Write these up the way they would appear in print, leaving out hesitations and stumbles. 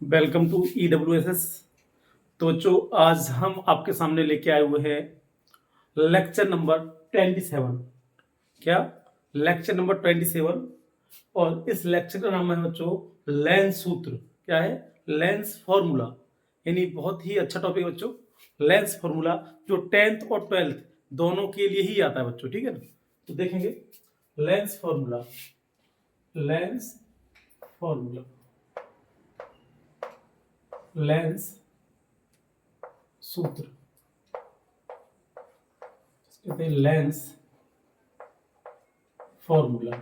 Welcome to EWSS। तो जो आज हम आपके सामने लेके आए हुए हैं लेक्चर नंबर 27। क्या? Lecture number 27। और इस लेक्चर का नाम है बच्चों लेंस सूत्र। क्या है? Lens formula. यानी बहुत ही अच्छा टॉपिक है बच्चों। लेंस फॉर्मूला जो 10th और 12th दोनों के लिए ही आता है बच्चों। ठीक है ना? तो देखेंगे lens formula. Lens formula, lens सूत्र कहते हैं लेंस फॉर्मूला।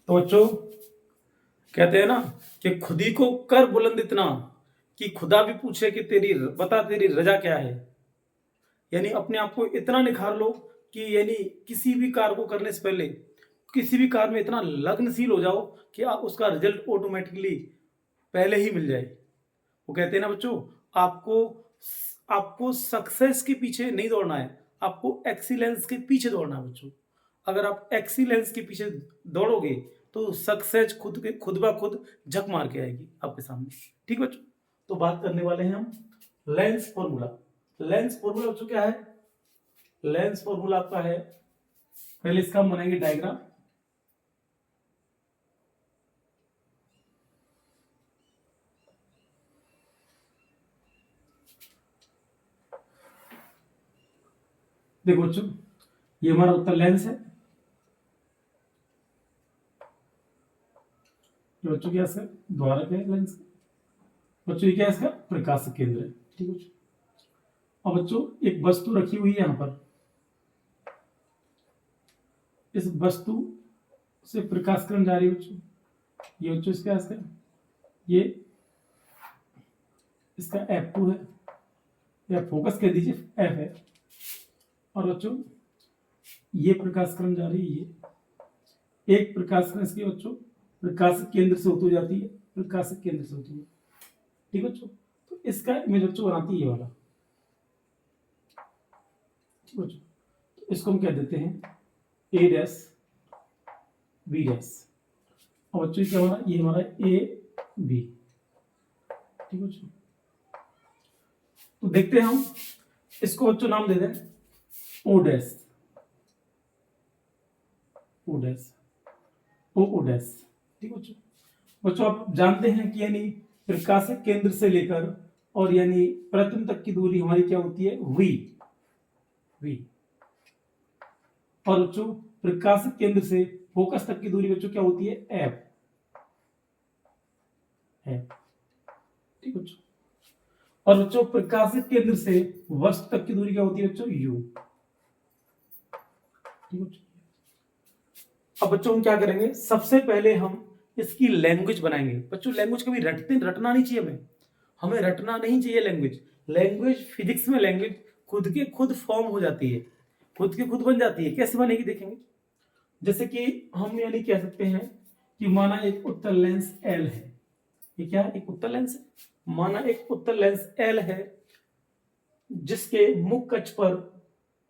तो बच्चों कहते हैं ना कि खुदी को कर बुलंद इतना कि खुदा भी पूछे कि तेरी रजा क्या है। यानी अपने आप को इतना निखार लो कि यानी किसी भी कार्य को करने से पहले किसी भी कार्य में इतना लग्नशील हो जाओ कि आप उसका रिजल्ट ऑटोमेटिकली पहले ही मिल जाए। वो कहते हैं ना बच्चों, आपको आपको सक्सेस के पीछे नहीं दौड़ना है, आपको एक्सीलेंस के पीछे दौड़ना है बच्चों। अगर आप एक्सीलेंस के पीछे दौड़ोगे तो सक्सेस खुद ब खुद झक मार के आएगी आपके सामने। ठीक बच्चों? तो बात करने वाले हैं हम लेंस फॉर्मूला। लेंस फॉर्मूला बच्चों क्या है? लेंस फॉर्मूला आपका है, पहले इसका हम बनाएंगे डायग्राम। देखो बच्चों, ये हमारा उत्तर लेंस है। ये बच्चों क्या है? द्वारक है लेंस का। बच्चों ये क्या है? इसका प्रकाश केंद्र है। ठीक है बच्चों? अब बच्चों एक वस्तु रखी हुई है यहां पर। इस वस्तु से प्रकाश किरण जा रही है बच्चों। ये बच्चों इसका ये इसका F2 है, या फोकस कह दीजिए F है। और बच्चों ये प्रकाश किरण जा रही है, ये एक प्रकाश किरण इसकी बच्चों प्रकाश केंद्र से होती जाती है, प्रकाश केंद्र से होती है। ठीक है बच्चों? तो इसका इमेज बच्चों बनाती है ये वाला। ठीक बच्चों? तो इसको हम कह देते हैं A डैश B डैश। और बच्चों क्या हमारा? ये हमारा A B। ठीक बच्चों? तो देखते हैं हम इसको बच्चों नाम दे दें O dash, O dash, O dash. ठीक बच्चों? बच्चों आप जानते हैं कि यानी प्रकाशक केंद्र से लेकर और यानी प्रतिबिंब तक की दूरी हमारी क्या होती है? V। और बच्चों प्रकाशक केंद्र से फोकस तक की दूरी बच्चों क्या होती है? F। ठीक बच्चों? और बच्चों प्रकाशित केंद्र से वस्तु तक की दूरी क्या होती है बच्चों? U। ठीक बच्चों? अब बच्चों हम क्या करेंगे? सबसे पहले हम इसकी लैंग्वेज बनाएंगे। बच्चों लैंग्वेज कभी रटना नहीं चाहिए हमें रटना नहीं चाहिए लैंग्वेज। लैंग्वेज फिजिक्स में लैंग्वेज खुद के खुद फॉर्म हो जाती है, खुद के खुद बन जाती है। कैसे बनेगी देखेंगे। जैसे कि हम यानी कह सकते हैं कि माना एक उत्तल लेंस L है। ये क्या है? एक उत्तल लेंस है। माना एक उत्तल लेंस L है जिसके मुख कक्ष पर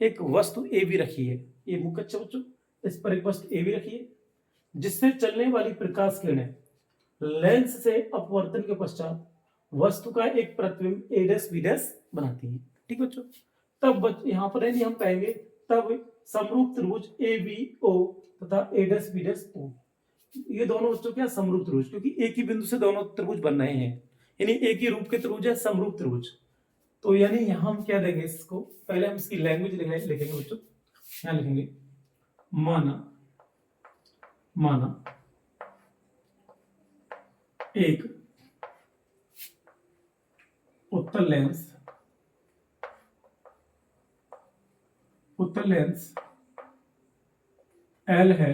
एक वस्तु ए बी रखी है। ये मुख कक्ष बच्चों, इस पर एक वस्तु ए बी रखी है जिससे चलने वाली प्रकाश किरणें लेंस से अपवर्तन के पश्चात वस्तु का एक प्रतिबिंब ए डैश बी डैश बनाती है। ठीक बच्चों? तब यहां पर यदि हम कहेंगे तब समरूप त्रिभुज ए बी ओ तथा ए डैश बी डैश ओ, ये दोनों बच्चों क्या? समरूप त्रिभुज, क्योंकि एक ही बिंदु से दोनों त्रिभुज बन रहे हैं। यानी एक ही रूप के त्रिभुज है, समरूप त्रिभुज। तो यानी यहां हम क्या देंगे इसको? पहले हम इसकी लैंग्वेज लिखेंगे बच्चों। यहां लिखेंगे माना माना एक उत्तल लेंस L है,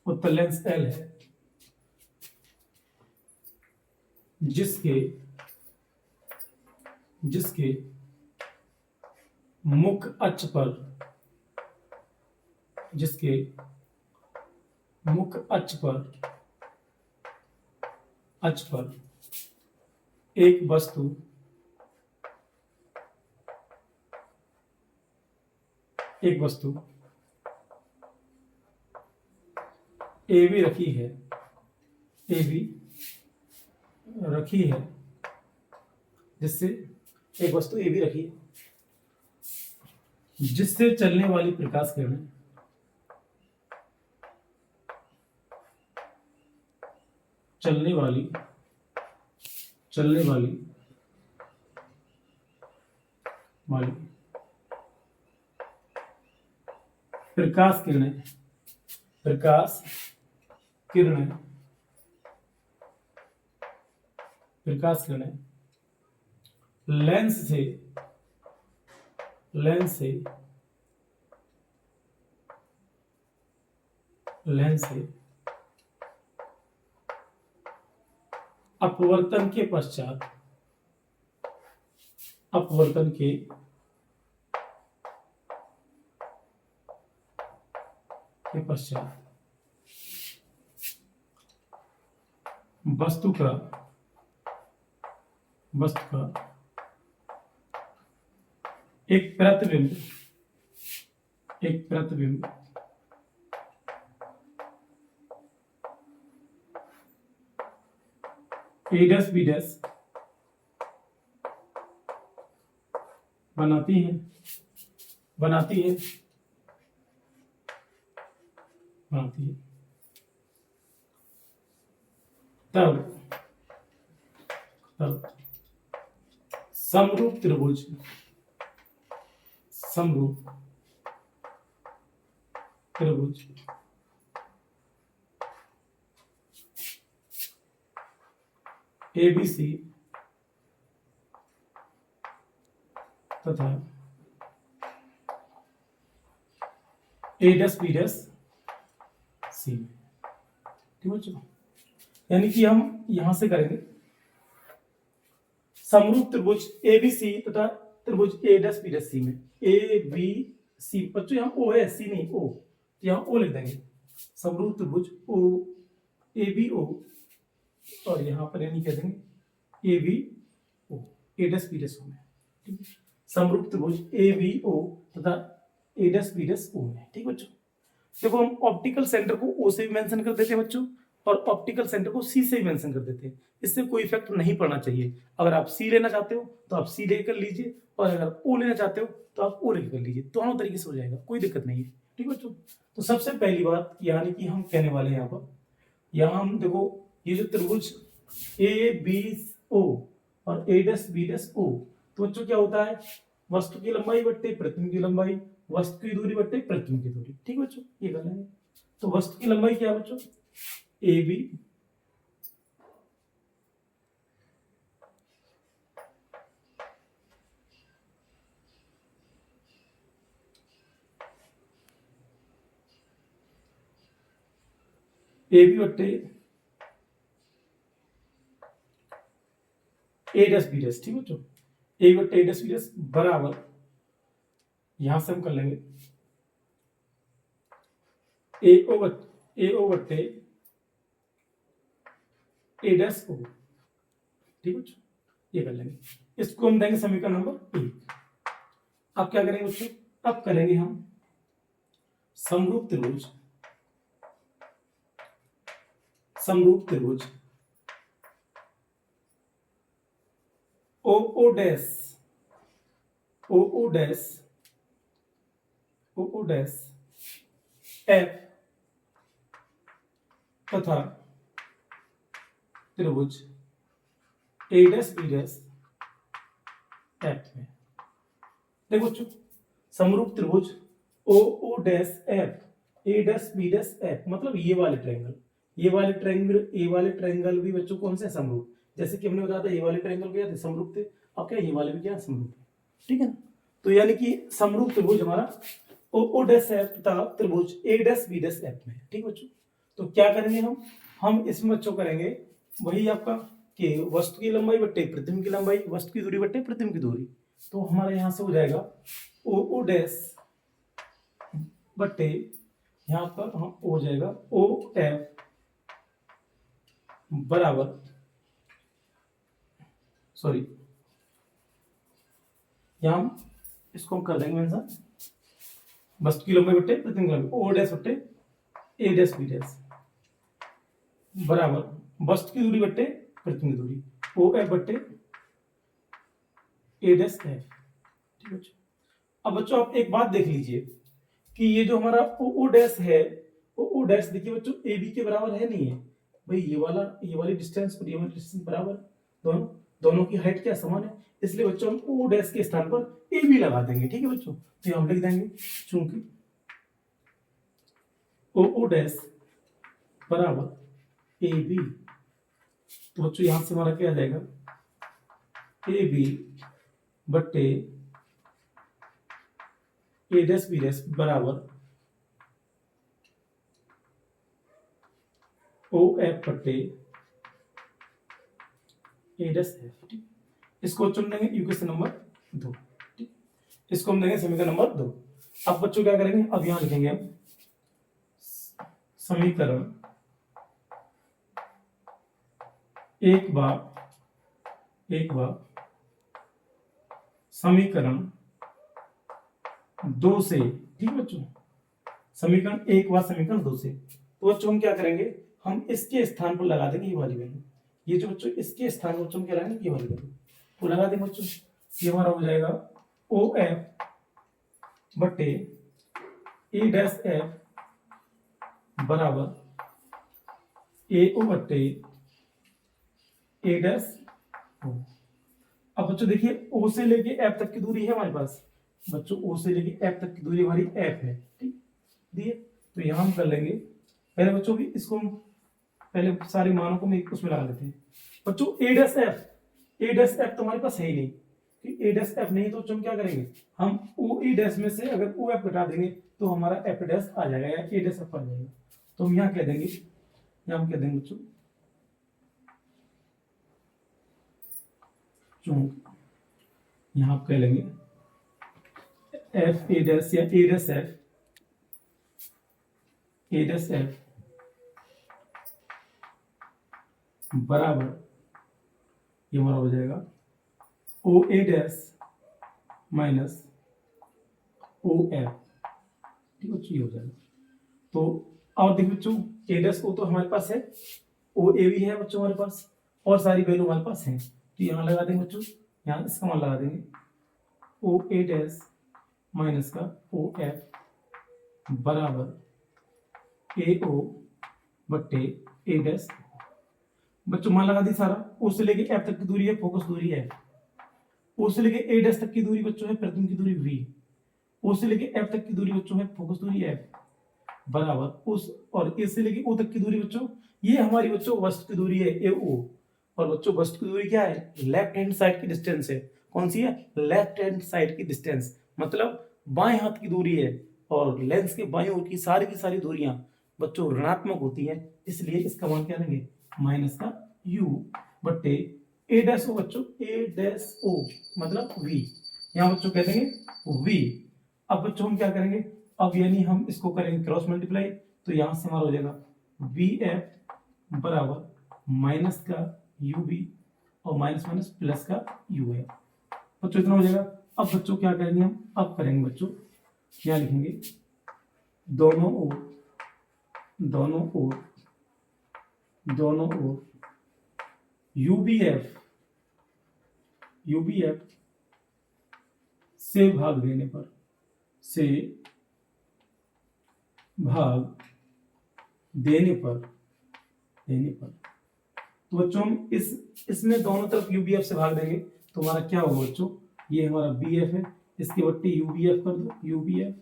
उत्तल लेंस L है जिसके जिसके मुख अक्ष पर जिसके मुख अक्ष पर एक वस्तु एक वस्तु ए बी रखी है, ए बी रखी है, जिससे एक वस्तु ए बी रखी है जिससे चलने वाली प्रकाश किरणें चलने वाली वाली प्रकाश किरणें लेंस से अपवर्तन के पश्चात वस्तु का एक प्रतिबिंब ए डैश बी डैश बनाती है तब समरूप त्रिभुज ABC तथा A dash B dash C में, ठीक है। यानी कि हम यहां से करेंगे समरूप त्रिभुज ABC तथा त्रिभुज A dash B dash C में, ABC बच्चों यहाँ O है, C नहीं O, यहाँ O लिख देंगे। समरूप त्रिभुज O ABO और यहाँ पर यानी कह देंगे ABO A dash B dash O में, ठीक है। समरूप त्रिभुज ABO तथा A dash B dash O में, ठीक बच्चों। देखो हम ऑप्टिकल सेंटर को O से भी मेंशन कर देते हैं बच्चों, और ऑप्टिकल सेंटर को C से भी मेंशन कर देते हैं। इससे कोई इफेक्ट नहीं पड़ना चाहिए। अगर आप C लेना चाहते हो तो आप C लेकर लीजिए, और अगर O लेना चाहते हो तो आप O लेकर लीजिए। दोनों तरीके से हो जाएगा, कोई दिक्कत नहीं है, ठीक बच्चों। तो सबसे पहली बात यानी कि हम कहने वाले हैं यहाँ हम देखो ये जो त्रिभुज ABO और A dash B dash O, तो बच्चों क्या होता है, वस्तु की लंबाई बट्टे प्रतिबिंब की लंबाई, वस्तु की दूरी बट्टे प्रतिबिंब की दूरी, ठीक बच्चों, ये कर लेंगे। तो वस्तु की लंबाई क्या है बच्चों, AB बट्टे A डैश B डैश, ठीक बच्चों, A बट्टे A डैश B डैश बराबर, यहां से हम कर लेंगे AO बट्टे A डैश O, ठीक बच्चों, ये कर लेंगे। इसको हम देंगे समीकरण नंबर 1। अब क्या करेंगे बच्चों, अब करेंगे हम समरूप त्रिभुज OO डैश F तथा त्रिभुज A dash B dash F में। देखो बच्चों, समरूप त्रिभुज OO dash F A dash B dash F मतलब ये वाले ट्रायंगल भी बच्चों कौन से समरूप, जैसे कि हमने बताया था ये वाले ट्रायंगल क्या थे, समरूप थे। अब क्या ये वाले भी क्या समरूप है, ठीक है ना। तो यानी कि समरूप त्रिभुज हमारा OO डैश F तथा त्रिभुज A dash B dash F में, ठीक बच्चों। तो क्या करेंगे हम इसमें बच्चों करेंगे वही आपका कि वस्तु की लंबाई बट्टे प्रतिबिंब की लंबाई, वस्तु की दूरी बट्टे प्रतिबिंब की दूरी। तो हमारे यहां से हो जाएगा OO डैश बट्टे, यहां पर हम हो जाएगा OF बराबर, सॉरी यहां इसको हम कर देंगे आंसर वस्तु की लंबाई बट्टे प्रतिबिंब की लंबाई, ओ डैश बट्टे ए डैश बी डैश बराबर वस्तु की दूरी बट्टे प्रतिबिंब की दूरी, ओ एफ बट्टे ए डैश एफ। ठीक है। अब बच्चों आप एक बात देख लीजिए कि ये जो हमारा ओ डैश है, ओ डैश देखिए बच्चों ए बी के बराबर है नहीं है भाई, ये वाली डिस्टेंस और ये वाली डिस्टेंस बराबर, दोनों की हाइट क्या समान है, इसलिए बच्चों हम ओ डैश के स्थान पर ए बी लगा देंगे। ठीक है बच्चों, तो हम लिख देंगे चूंकि ओ डैश बराबर ए बी, तो बच्चों यहां से हमारा क्या आ जाएगा, ए बी बट्टे ए डैश बी डैश बराबर ओ एफ बट्टे ए डैश एफ। इसको चुन लेंगे इक्वेशन नंबर 2। इसको हम देंगे समीकरण नंबर 2। अब बच्चों क्या करेंगे, अब यहां लिखेंगे हम समीकरण एक बार समीकरण 2 से। ठीक है बच्चों, समीकरण एक बार समीकरण 2 से, तो बच्चों हम क्या करेंगे, हम इसके स्थान पर लगा देंगे ये वाली वैल्यू, ये जो बच्चों इसके स्थान पर बच्चों क्या लगाएंगे, ये वाली वैल्यू तो लगा देंगे बच्चों। ये हमारा हो जाएगा ओ एफ बट्टे ए डैश एफ बराबर ए ओ बट्टे ए डैश ओ। अब बच्चों देखिए ओ से लेके एफ तक की दूरी है हमारे पास, बच्चों ओ से लेके एफ तक की दूरी हमारी एफ है। ठीक दिए, तो यहां हम कर लेंगे पहले बच्चों भी, इसको हम पहले सारे मानों को मैं उसमें लगा लेते हैं बच्चों। ए डैश एफ तो हमारे पास है ही नहीं, ए डैश एफ नहीं, तो हम क्या करेंगे, हम ओ ई डैश में से अगर ओ एफ घटा देंगे तो हमारा एफ डैश आ जाएगा या ए डैश एफ आ जाएगा। तो हम यहाँ कह देंगे, यहाँ हम कह देंगे बच्चों यहाँ आप कह लेंगे एफ ए डैश या ए डैश एफ बराबर ये हमारा हो जाएगा ओ ए डैश माइनस ओ एफ। ठीक है, ये हो जाएगा। तो और देखिए बच्चों, ए डैश ओ तो हमारे पास है, ओ ए भी है बच्चों हमारे पास, और सारी वैल्यू हमारे पास है, तो यहाँ लगा देंगे बच्चों, यहाँ इसका मान लगा देंगे ओ ए डैश माइनस का ओ एफ बराबर ए ओ बट्टे ए डैश। बच्चों मान लगा दी सारा, ओ से लेके एफ तक की दूरी है फोकस दूरी है, ओ से लेके ए डैश तक की दूरी बच्चों है प्रतिबिंब की दूरी वी, ओ से लेके एफ तक की दूरी बच्चों है फोकस दूरी एफ बराबर उस, और ए से लेके ओ तक की दूरी बच्चों ये हमारी बच्चों वस्तु की दूरी है ए ओ, और बच्चों वस्तु की दूरी क्या है, लेफ्ट हैंड साइड की डिस्टेंस है। कौन सी है, लेफ्ट हैंड साइड की डिस्टेंस, मतलब बाएं हाथ की दूरी है, और लेंस के बाएं ओर की सारी दूरियां बच्चों ऋणात्मक होती है, इसलिए इसका मान क्या लेंगे, माइनस का u बट्टे ए डैश ओ बच्चों, ए डैश ओ मतलब v, यहाँ बच्चों कह देंगे v। अब बच्चों हम क्या करेंगे, अब यानी हम इसको करेंगे क्रॉस मल्टीप्लाई, तो यहां से हमारा हो जाएगा वी एफ बराबर माइनस का यू बी और माइनस माइनस प्लस का यू है बच्चों, इतना हो जाएगा। अब बच्चों क्या करेंगे हम, अब करेंगे बच्चों क्या लिखेंगे, दोनों ओर यूबीएफ से भाग देने पर, तो बच्चों हम इसमें दोनों तरफ यूबीएफ से भाग देंगे, तो हमारा क्या होगा बच्चों, ये हमारा बीएफ है, इसके बट्टे यूबीएफ कर दो, यूबीएफ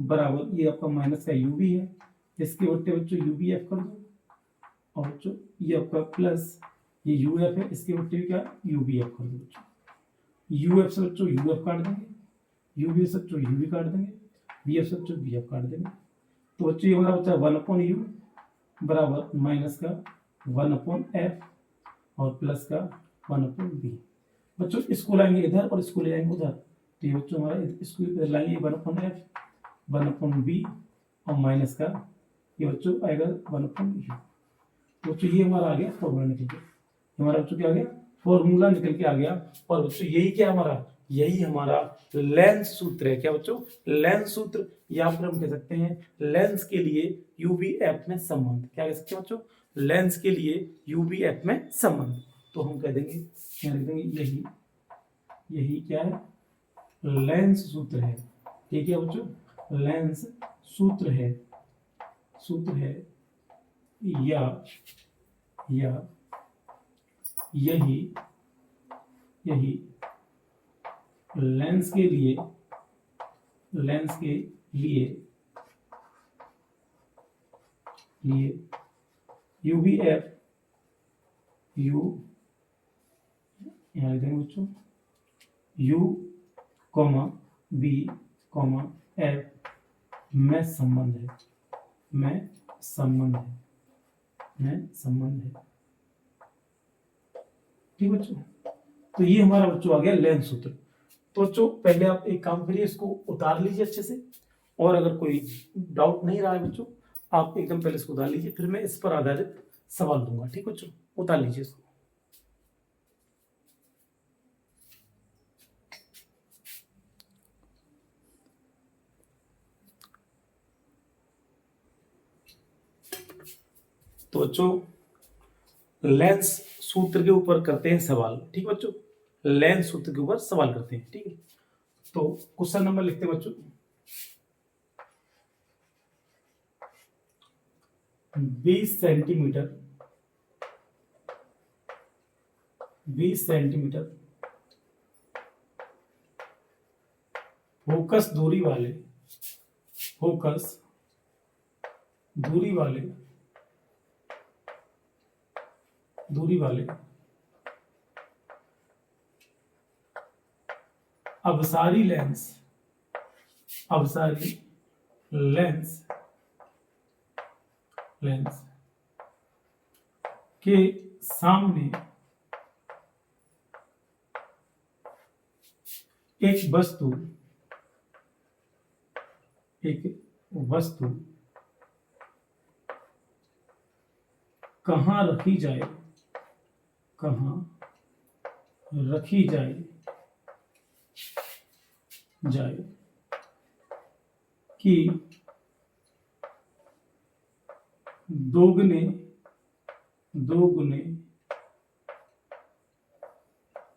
बराबर ये आपका माइनस का यूबी है, इसके बट्टे बच्चों यूबीएफ कर दो, और बच्चों ये आपका प्लस ये यूएफ है, इसके बट्टे क्या यूबीएफ कर दो बच्चों, यूएफ से बच्चों यूएफ काट देंगे, यूबी से बच्चों यूबी काट देंगे, बीएफ से बच्चों बीएफ काट देंगे, तो बच्चों ये हमारा बच्चा 1/u बराबर माइनस का 1/f और प्लस का 1/b। बच्चों इसको लाएंगे इधर और इसको ले जाएंगे उधर, तो ये बच्चों हमारा इसको इधर लाएंगे 1/f 1/b और माइनस का ये बच्चों आएगा 1/u। तो बच्चों ये हमारा आ गया फॉर्मूला निकल के, हमारा बच्चों क्या आ गया, फॉर्मूला निकल के आ गया। और बच्चों यही क्या हमारा यही हमारा लेंस सूत्र है। क्या बच्चों? लेंस सूत्र, या फिर हम कह सकते हैं लेंस के लिए यूवीएफ में संबंध। क्या कह सकते हैं बच्चों? लेंस के लिए यूवीएफ में संबंध। तो हम कह देंगे, क्या लिख देंगे, यही क्या है? लेंस सूत्र है। ठीक है बच्चों, लेंस सूत्र है, या यही लेंस के लिए यूवीएफ, यहाँ लिख देंगे बच्चों, U comma B comma F में संबंध है, ठीक बच्चों। तो ये हमारा बच्चों आ गया लेंस सूत्र। तो बच्चों पहले आप एक काम करिए, इसको उतार लीजिए अच्छे से, और अगर कोई डाउट नहीं रहा है बच्चों, आप एकदम पहले इसको उतार लीजिए, फिर मैं इस पर आधारित सवाल दूंगा। ठीक बच्चों, उतार लीजिए इसको। तो बच्चों लेंस सूत्र के ऊपर करते हैं सवाल। ठीक बच्चों, लेंस सूत्र के ऊपर सवाल करते हैं। ठीक है, तो क्वेश्चन नंबर लिखते हैं बच्चों, 20 सेंटीमीटर फोकस दूरी वाले अवसारी लेंस के सामने एक वस्तु कहाँ रखी जाए कि दोगुने आकार का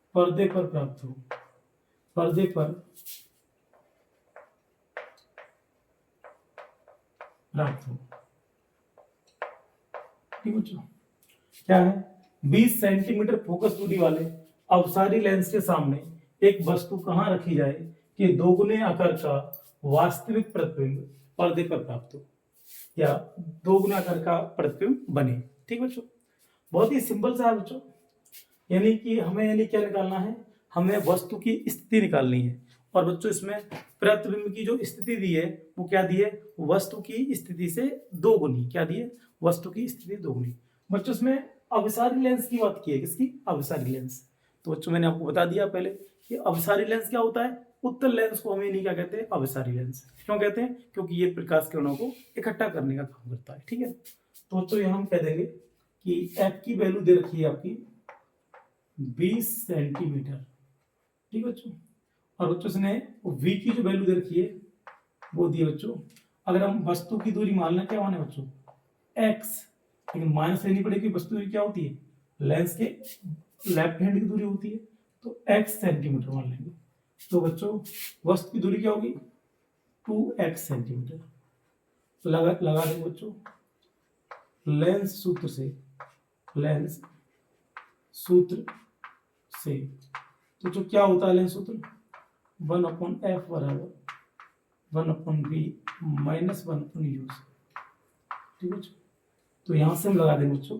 वास्तविक प्रतिबिंब पर्दे पर प्राप्त हो। ठीक बच्चों, क्या है? 20 सेंटीमीटर फोकस दूरी वाले अवसारी लेंस के सामने एक वस्तु कहाँ रखी जाए कि दोगुने आकार का वास्तविक प्रतिबिंब पर्दे पर प्राप्त हो, या दोगुने आकार का प्रतिबिंब बने। ठीक बच्चों, बहुत ही सिंपल सा है बच्चों। हमें क्या निकालना है? हमें वस्तु की स्थिति निकालनी है। और बच्चों इसमें प्रतिबिंब की जो स्थिति दी है वो क्या दी है? वस्तु की स्थिति से दोगुनी। क्या दी है? वस्तु की स्थिति दोगुनी। बच्चों इसमें अभिसारी लेंस की बात की है। किसकी? अभिसारी लेंस। तो बच्चों मैंने आपको बता दिया पहले कि अभिसारी लेंस क्या होता है। उत्तल लेंस को हमें नहीं क्या कहते हैं? अभिसारी लेंस। क्यों कहते हैं? क्योंकि ये प्रकाश किरणों को इकट्ठा करने का काम करता है। ठीक है, तो बच्चों यहाँ हम कह देंगे कि एफ की वैल्यू दे रखी है आपकी 20 सेंटीमीटर। ठीक बच्चों, और बच्चों इसने v की जो वैल्यू दे रखी है वो दी है बच्चों। अगर हम वस्तु की दूरी मान लें, क्या माने बच्चों? x, लेकिन माइनस लेनी पड़ेगी। वस्तु दूरी क्या होती है? लेंस के लेफ्ट हैंड की दूरी होती है, तो x सेंटीमीटर मान लेंगे। तो बच्चों वस्तु की दूरी क्या होगी? 2x centimetre. तो लगा देंगे बच्चों लेंस सूत्र से। तो जो क्या होता है लेंस सूत्र? 1/f बराबर 1/v माइनस 1/u। ठीक है, तो यहां से हम लगा देंगे बच्चों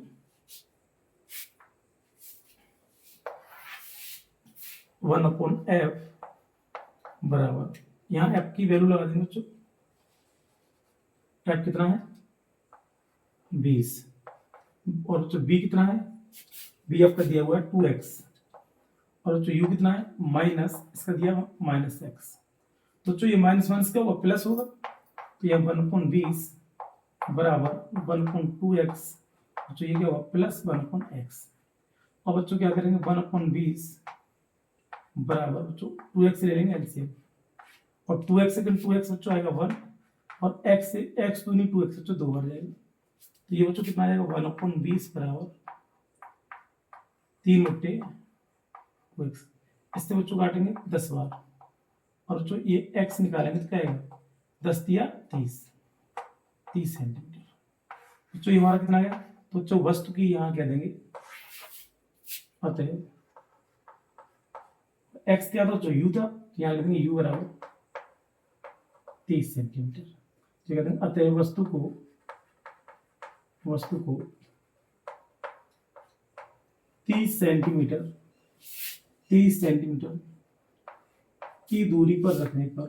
1/f बराबर, यहां f की वैल्यू लगा देंगे बच्चों। f कितना है? 20। और जो बी कितना है, बी आपका दिया हुआ है 2x, और जो यू कितना है माइनस, इसका दिया हुआ माइनस एक्स। तो जो ये माइनस माइनस क्या होगा, प्लस होगा, तो ये 1/20 बराबर 1/2x, जो ये क्या होगा प्लस 1/x। और बच्चों क्या करेंगे, 1/20 बराबर जो 2x ले लेंगे एलसीएम, और 2x से 2x बच्चों आएगा 1, और x से x तो नहीं 2x बच्चों 2 बार जाएगा, तो ये बच्चों कितना आएगा 1/20 बराबर 3/2x। इससे बच्चों काटेंगे 10 बार, और जो ये x निकालेंगे तो क्या आएगा 10 या 30 सेंटीमीटर। बच्चों ये हमारा कितना आएगा, तो बच्चों वस्तु की यहाँ कह देंगे अतः x क्या था, जो u था, यहाँ लिख देंगे u बराबर 30 सेंटीमीटर। तो कहते हैं अतः वस्तु को 30 सेंटीमीटर की दूरी पर रखने पर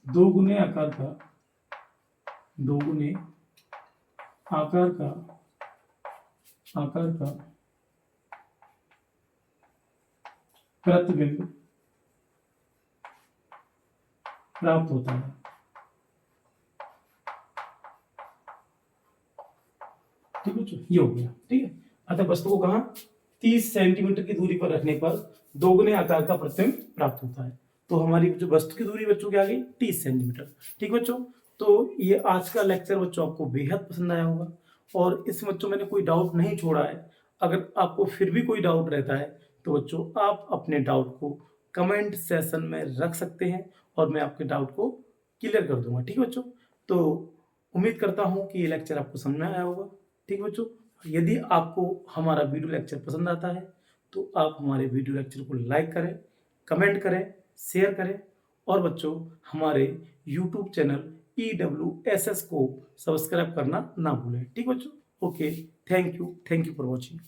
2 गुने आकार का प्रतिबिंब प्राप्त होता है। ठीक है, ये हो गया। ठीक है, अतः वस्तु को कहा 30 सेंटीमीटर की दूरी पर रखने पर 2 गुने आकार का प्रतिबिंब प्राप्त होता है। तो हमारी जो वस्तु की दूरी बच्चों की आ गई 30 सेंटीमीटर। ठीक बच्चों, तो ये आज का लेक्चर बच्चों आपको बेहद पसंद आया होगा, और इस बच्चों मैंने कोई डाउट नहीं छोड़ा है। अगर आपको फिर भी कोई डाउट रहता है तो बच्चों आप अपने डाउट को कमेंट सेशन में रख सकते हैं, और मैं आपके डाउट को क्लियर कर दूंगा। ठीक है बच्चों, तो उम्मीद करता हूँ कि ये लेक्चर आपको समझ में आया होगा। ठीक बच्चों, यदि आपको हमारा वीडियो लेक्चर पसंद आता है तो आप हमारे वीडियो लेक्चर को लाइक करें, कमेंट करें, शेयर करें, और बच्चों हमारे यूट्यूब चैनल EWSS को सब्सक्राइब करना ना भूलें। ठीक बच्चों, okay, thank you for watching.